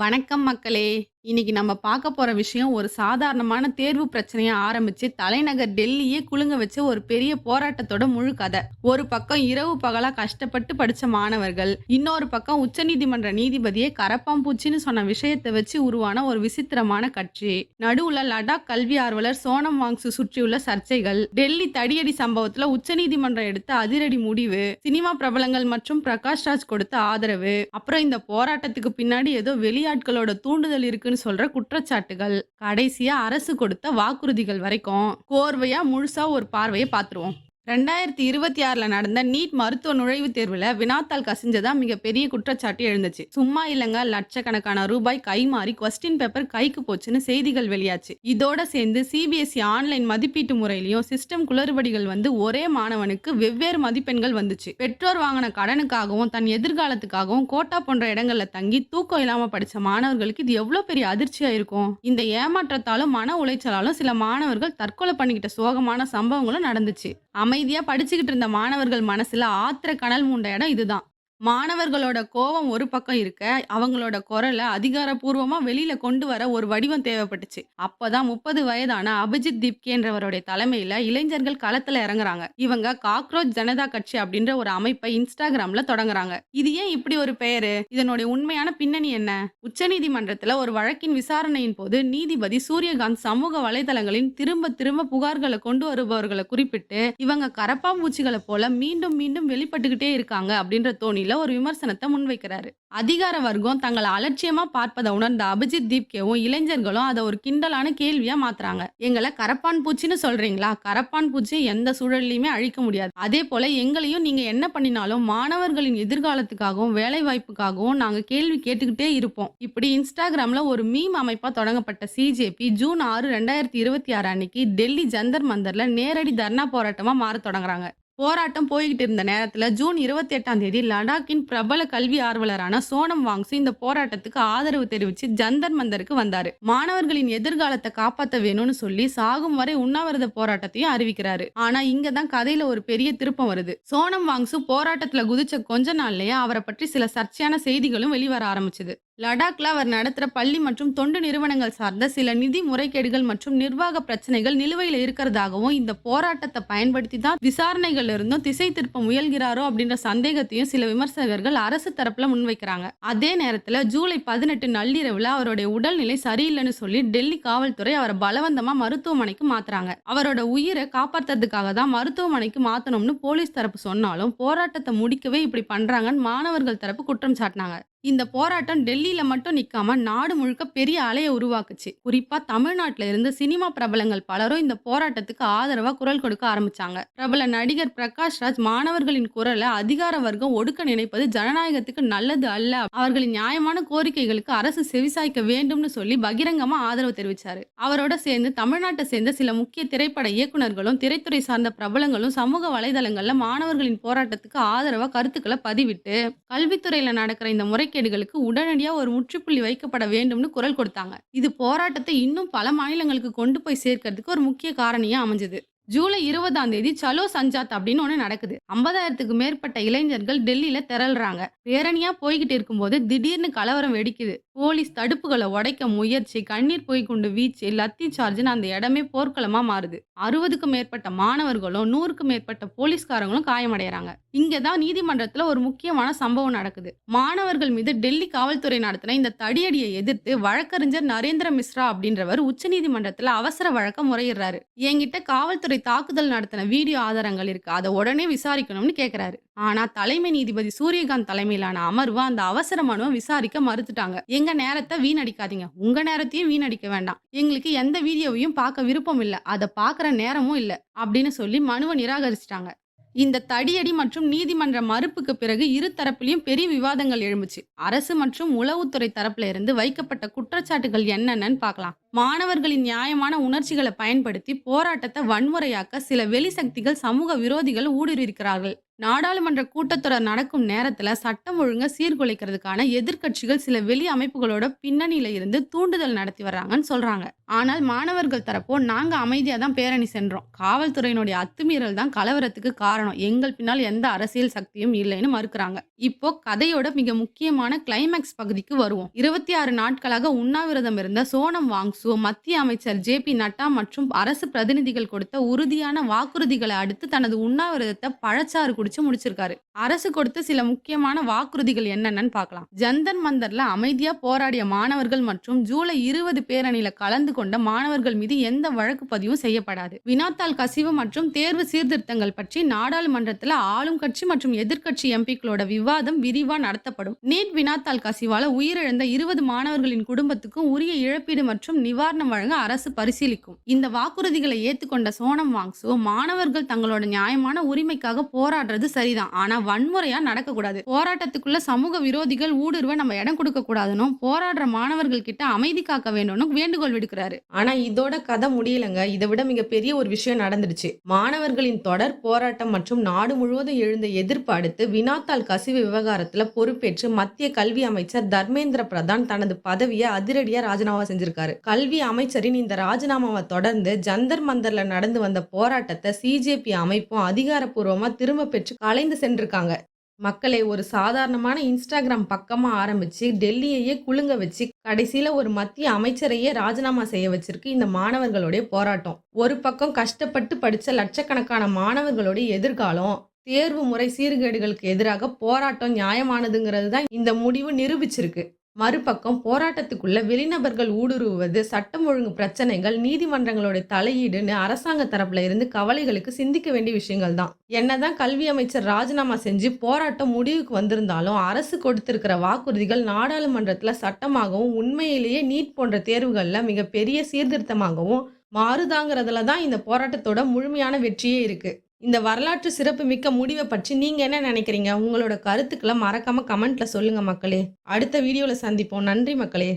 வணக்கம் மக்களே! இன்னைக்கு நம்ம பார்க்க போற விஷயம் ஒரு சாதாரணமான தேர்வு பிரச்சனைய ஆரம்பிச்சு தலைநகர் டெல்லியே குலுங்க வச்ச ஒரு பெரிய போராட்டத்தோட முழு கதை. ஒரு பக்கம் இரவு பகலா கஷ்டப்பட்டு படிச்ச மாணவர்கள், இன்னொரு பக்கம் உச்சநீதிமன்ற நீதிபதியே கரப்பான்பூச்சின்னு சொன்ன விஷயத்த வச்சு உருவான ஒரு விசித்திரமான கட்சி. நடுவுல லடாக் கல்வி ஆர்வலர் சோனம் வாங்சு சுற்றியுள்ள சர்ச்சைகள், டெல்லி தடியடி சம்பவத்துல உச்சநீதிமன்றம் எடுத்த அதிரடி முடிவு, சினிமா பிரபலங்கள் மற்றும் பிரகாஷ் ராஜ் கொடுத்த ஆதரவு, அப்புறம் இந்த போராட்டத்துக்கு பின்னாடி ஏதோ வெளியாட்களோட தூண்டுதல் இருக்குன்னு சொல்ற குற்றச்சாட்டுகள், கடைசியா அரசு கொடுத்த வாக்குறுதிகள் வரைக்கும் கோர்வையா முழுசா ஒரு பார்வைய பார்த்துருவோம். 2026ல நடந்த நீட் மருத்துவ நுழைவுத் தேர்வுல வினாத்தாள் கசிஞ்சதா மிகப்பெரிய குற்றச்சாட்டு எழுந்துச்சு. சும்மா இல்லங்க, லட்சக்கணக்கான ரூபாய் கைமாறி கொஸ்டின் பேப்பர் கைக்கு போச்சுன்னு செய்திகள் வெளியாச்சு. இதோட சேர்ந்து சிபிஎஸ்இ ஆன்லைன் மதிப்பீட்டு முறையிலயும் சிஸ்டம் குளறுபடிகள் வந்து ஒரே மாணவனுக்கு வெவ்வேறு மதிப்பெண்கள் வந்துச்சு. பெற்றோர் வாங்கின கடனுக்காகவும் தன் எதிர்காலத்துக்காகவும் கோட்டா போன்ற இடங்கள்ல தங்கி தூக்கம் இல்லாம படிச்ச மாணவர்களுக்கு இது எவ்வளவு பெரிய அதிர்ச்சியா இருக்கும். இந்த ஏமாற்றத்தாலும் மன உளைச்சலாலும் சில மாணவர்கள் தற்கொலை பண்ணிக்கிட்ட சோகமான சம்பவங்களும் நடந்துச்சு. அமைதியா படிச்சுக்கிட்டு இருந்த மாணவர்கள் மனசுல ஆத்திர கனல் மூண்ட இடம் இதுதான். மாணவர்களோட கோவம் ஒரு பக்கம் இருக்க, அவங்களோட குரல அதிகாரப்பூர்வமா வெளியில கொண்டு வர ஒரு வடிவம் தேவைப்பட்டுச்சு. அப்பதான் 30 வயதான அபிஜித் திப்கேன்றவருடைய தலைமையில இளைஞர்கள் களத்துல இறங்குறாங்க. இவங்க காக்ரோச் ஜனதா கட்சி அப்படின்ற ஒரு அமைப்பை இன்ஸ்டாகிராம்ல தொடங்குறாங்க. இது ஏன் இப்படி ஒரு பெயரு? இதனுடைய உண்மையான பின்னணி என்ன? உச்சநீதிமன்றத்துல ஒரு வழக்கின் விசாரணையின் போது நீதிபதி சூரியகாந்த் சமூக வலைதளங்களின் திரும்ப திரும்ப புகார்களை கொண்டு வருபவர்களை குறிப்பிட்டு, இவங்க கரப்பாம்பூச்சிகளை போல மீண்டும் மீண்டும் வெளிப்பட்டுக்கிட்டே இருக்காங்க அப்படின்ற தோணியில ஒரு விமர்சனத்தை முன்வைக்கிறாரு. அதிகார வர்க்கம் தங்களை அலட்சியமா பார்ப்பதை உணர்ந்த அபிஜித் தீப்கேவும் இளைஞர்களும் அதை ஒரு கிண்டலான கேள்வியா மாத்துறாங்க. எங்களை கரப்பான் பூச்சின்னு சொல்றீங்களா? கரப்பான் பூச்சியை எந்த சூழல்லையுமே அழிக்க முடியாது. அதே போல எங்களையும் நீங்க என்ன பண்ணினாலும் மாணவர்களின் எதிர்காலத்துக்காகவும் வேலை வாய்ப்புக்காகவும் நாங்க கேள்வி கேட்டுக்கிட்டே இருப்போம். இப்படி இன்ஸ்டாகிராம்ல ஒரு மீம் அமைப்பா தொடங்கப்பட்ட சிஜேபி ஜூன் 6, 2026 அன்னைக்கு டெல்லி ஜந்தர் மந்தர்ல நேரடி தர்ணா போராட்டமா மாற தொடங்குறாங்க. போராட்டம் போய்கிட்டு இருந்த நேரத்துல ஜூன் 28ஆம் தேதி லடாக்கின் பிரபல கல்வி ஆர்வலரான சோனம் வாங்சு இந்த போராட்டத்துக்கு ஆதரவு தெரிவிச்சு ஜந்தர் மந்தருக்கு வந்தாரு. மாணவர்களின் எதிர்காலத்தை காப்பாத்த வேணும்னு சொல்லி சாகும் வரை உண்ணாவிரத போராட்டத்தையும் அறிவிக்கிறாரு. ஆனா இங்கதான் கதையில ஒரு பெரிய திருப்பம் வருது. சோனம் வாங்சு போராட்டத்துல குதிச்ச கொஞ்ச நாள்லயே அவரை பற்றி சில சர்ச்சையான செய்திகளும் வெளிவர ஆரம்பிச்சது. லடாக்ல அவர் நடத்துற பள்ளி மற்றும் தொண்டு நிறுவனங்கள் சார்ந்த சில நிதி முறைகேடுகள் மற்றும் நிர்வாக பிரச்சனைகள் நிலுவையில் இருக்கிறதாகவும், இந்த போராட்டத்தை பயன்படுத்தி தான் விசாரணைகள் இருந்தும் திசை திருப்ப முயல்கிறாரோ அப்படின்ற சந்தேகத்தையும் சில விமர்சகர்கள் அரசு தரப்புல முன்வைக்கிறாங்க. அதே நேரத்துல ஜூலை 18 நள்ளிரவுல அவருடைய உடல்நிலை சரியில்லைன்னு சொல்லி டெல்லி காவல்துறை அவரை பலவந்தமா மருத்துவமனைக்கு மாத்துறாங்க. அவரோட உயிரை காப்பாத்துறதுக்காக தான் மருத்துவமனைக்கு மாத்தணும்னு போலீஸ் தரப்பு சொன்னாலும் போராட்டத்தை முடிக்கவே இப்படி பண்றாங்கன்னு மாணவர்கள் தரப்பு குற்றம் சாட்டினாங்க. இந்த போராட்டம் டெல்லியில மட்டும் நிக்காம நாடு முழுக்க பெரிய அலைய உருவாக்குச்சு. குறிப்பா தமிழ்நாட்டுல இருந்து சினிமா பிரபலங்கள் பலரும் இந்த போராட்டத்துக்கு ஆதரவா குரல் கொடுக்க ஆரம்பிச்சாங்க. பிரபல நடிகர் பிரகாஷ் ராஜ் மாணவர்களின் குரலை அதிகார வர்க்கம் ஒடுக்க நினைப்பது ஜனநாயகத்துக்கு நல்லது அல்ல, அவர்களின் நியாயமான கோரிக்கைகளுக்கு அரசு செவிசாய்க்க வேண்டும்னு சொல்லி பகிரங்கமா ஆதரவு தெரிவிச்சாரு. அவரோட சேர்ந்து தமிழ்நாட்டை சேர்ந்த சில முக்கிய திரைப்பட இயக்குனர்களும் திரைத்துறை சார்ந்த பிரபலங்களும் சமூக வலைதளங்கள்ல மாணவர்களின் போராட்டத்துக்கு ஆதரவா கருத்துக்களை பதிவிட்டு கல்வித்துறையில நடக்கிற இந்த முறைகேடுகளுக்கு உடனடியா ஒரு முற்றுப்புள்ளி வைக்கப்பட வேண்டும்னு குரல் கொடுத்தாங்க. இது போராட்டத்தை இன்னும் பல மாநிலங்களுக்கு கொண்டு போய் சேர்க்கிறதுக்கு ஒரு முக்கிய காரணியா அமைஞ்சது. ஜூலை 20ஆம் தேதி சலோ சஞ்சாத் அப்படின்னு ஒண்ணு நடக்குது. 50,000க்கு மேற்பட்ட இளைஞர்கள் டெல்லியில திரள்றாங்க. பேரணியா போய்கிட்டு இருக்கும்போது திடீர்னு கலவரம் வெடிக்குது. போலீஸ் தடுப்புகளை உடைக்க முயற்சி, கண்ணீர் புகைக்குண்டு வீச்சு, லத்தி சார்ஜ்னு அந்த இடமே போர்க்களமா மாறுது. 60க்கும் மேற்பட்ட மாணவர்களும் 100க்கும் மேற்பட்ட போலீஸ்காரங்களும் காயமடைறாங்க. இங்கதான் நீதிமன்றத்துல ஒரு முக்கியமான சம்பவம் நடக்குது. மாணவர்கள் மீது டெல்லி காவல்துறை நடத்தின இந்த தடியடியை எதிர்த்து வழக்கறிஞர் நரேந்திர மிஸ்ரா அப்படின்றவர் உச்சநீதிமன்றத்துல அவசர வழக்க முறையிடுறாரு. என்கிட்ட காவல்துறை தாக்குதல் நடத்தின வீடியோ ஆதாரங்கள் இருக்கு, அதை உடனே விசாரிக்கணும்னு கேக்குறாரு. ஆனா தலைமை நீதிபதி சூரியகாந்த் தலைமையிலான அமர்வு அந்த அவசர மனுவை விசாரிக்க மறுத்துட்டாங்க. எங்க நேரத்தை வீணடிக்காதீங்க, உங்க நேரத்தையும் வீணடிக்க வேண்டாம், எங்களுக்கு எந்த வீடியோவையும் பார்க்க விருப்பம் இல்ல, அதை பார்க்குற நேரமும் இல்ல அப்படின்னு சொல்லி மனுவை நிராகரிச்சிட்டாங்க. இந்த தடியடி மற்றும் நீதிமன்ற மறுப்புக்கு பிறகு இரு தரப்பிலையும் பெரிய விவாதங்கள் எழும்புச்சு. அரசு மற்றும் உளவுத்துறை தரப்புல இருந்து வைக்கப்பட்ட குற்றச்சாட்டுகள் என்னென்னு பார்க்கலாம். மாணவர்களின் நியாயமான உணர்ச்சிகளை பயன்படுத்தி போராட்டத்தை வன்முறையாக்க சில வெளி சக்திகள், சமூக விரோதிகள் ஊடுருவிருக்கிறார்கள். நாடாளுமன்ற கூட்டத்தொடர் நடக்கும் நேரத்துல சட்டம் ஒழுங்கை சீர்குலைக்கிறதுக்கான எதிர்க்கட்சிகள் சில வெளி அமைப்புகளோட பின்னணியில இருந்து தூண்டுதல் நடத்தி வர்றாங்கன்னு சொல்றாங்க. ஆனால் மாணவர்கள் தரப்போ நாங்க அமைதியா தான் பேரணி சென்றோம். காவல்துறையினுடைய அத்துமீறல் தான் கலவரத்துக்கு காரணம். எங்கள் பின்னால் எந்த அரசியல் சக்தியும் இல்லைன்னு மறுக்கிறாங்க. இப்போ கதையோட மிக முக்கியமான கிளைமேக்ஸ் பகுதிக்கு வருவோம். 26 நாட்களாக உண்ணாவிரதம் இருந்த சோனம் வாங்சு, மத்திய அமைச்சர் ஜே.பி. நட்டா மற்றும் அரசு பிரதிநிதிகள் கொடுத்த உறுதியான வாக்குறுதிகளை அடுத்து தனது உண்ணாவிரதத்தை பழச்சாறு குடிச்சு முடிச்சிருக்காரு. அரசு கொடுத்த சில முக்கியமான வாக்குறுதிகள் என்னென்னு பார்க்கலாம். ஜந்தர் மந்தர்ல அமைதியா போராடிய மாணவர்கள் மற்றும் ஜூலை 20 பேரணியில கலந்து கொண்ட மாணவர்கள் மீது எந்த வழக்கு பதிவும் செய்யப்படாது. வினாத்தாள் கசிவு மற்றும் தேர்வு சீர்திருத்தங்கள் பற்றி நாடாளுமன்றத்தில் ஆளும் கட்சி மற்றும் எதிர்க்கட்சி எம்பிக்களோட விவாதம் விரிவா நடத்தப்படும். நீட் வினாத்தாள் கசிவால உயிரிழந்த 20 மாணவர்களின் குடும்பத்துக்கும் உரிய இழப்பீடு மற்றும் நிவாரணம் வழங்க அரசு பரிசீலிக்கும். இந்த வாக்குறுதிகளை ஏற்றுக்கொண்ட சோனம் வாங்சு, மாணவர்கள் தங்களோட நியாயமான உரிமைக்காக போராடுறது சரிதான், ஆனா வன்முறையா நடக்கக்கூடாது. போராட்டத்துக்குள்ள சமூக விரோதிகள் ஊடுருவ நம்ம இடம் கொடுக்க கூடாதுன்னு போராடுற மாணவர்கள் கிட்ட அமைதி காக்க வேண்டும்னு வேண்டுகோள் விடுக்கிறாரு. ஆனா இதோட கதை முடியலங்க. இதை விட மிகப்பெரிய ஒரு விஷயம் நடந்துடுச்சு. மாணவர்களின் தொடர் போராட்டம் மற்றும் நாடு முழுவதும் எழுந்த எதிர்ப்பு அடுத்து வினாத்தாள் கசிவு விவகாரத்துல பொறுப்பேற்று மத்திய கல்வி அமைச்சர் தர்மேந்திர பிரதான் தனது பதவியை அதிரடியா ராஜினாமா செஞ்சிருக்காரு. கல்வி அமைச்சரின் இந்த ராஜினாமாவை தொடர்ந்து ஜந்தர் மந்தர்ல நடந்து வந்த போராட்டத்தை சிஜேபி அமைப்பும் அதிகாரப்பூர்வமா திரும்ப பெற்று கலைந்து சென்றிருக்காங்க. மக்களே, ஒரு சாதாரணமான இன்ஸ்டாகிராம் பக்கமா ஆரம்பிச்சு டெல்லியையே குலுங்க வச்சு கடைசியில ஒரு மத்திய அமைச்சரையே ராஜினாமா செய்ய வச்சிருக்கு இந்த மாணவர்களுடைய போராட்டம். ஒரு பக்கம் கஷ்டப்பட்டு படிச்ச லட்சக்கணக்கான மாணவர்களுடைய எதிர்காலம், தேர்வு முறை சீர்கேடுகளுக்கு எதிராக போராட்டம் நியாயமானதுங்கிறது தான் இந்த முடிவு நிரூபிச்சிருக்கு. மறுபக்கம் போராட்டத்துக்குள்ள வெளிநபர்கள் ஊடுருவுவது, சட்டம் ஒழுங்கு பிரச்சனைகள், நீதிமன்றங்களோட தலையீடுன்னு அரசாங்க தரப்புல இருந்து கவலைகளுக்கு சிந்திக்க வேண்டிய விஷயங்கள் தான். என்னதான் கல்வி அமைச்சர் ராஜினாமா செஞ்சு போராட்டம் முடிவுக்கு வந்திருந்தாலும் அரசு கொடுத்திருக்கிற வாக்குறுதிகள் நாடாளுமன்றத்துல சட்டமாகவும் உண்மையிலேயே நீட் போன்ற தேர்வுகள்ல மிகப்பெரிய சீர்திருத்தமாகவும் மாறுதாங்கிறதுல தான் இந்த போராட்டத்தோட முழுமையான வெற்றியே இருக்கு. இந்த வரலாற்று சிறப்பு மிக்க முடிவை பற்றி நீங்க என்ன நினைக்கிறீங்க? உங்களோட கருத்துக்களை மறக்காம கமெண்ட்ல சொல்லுங்க மக்களே. அடுத்த வீடியோல சந்திப்போம். நன்றி மக்களே.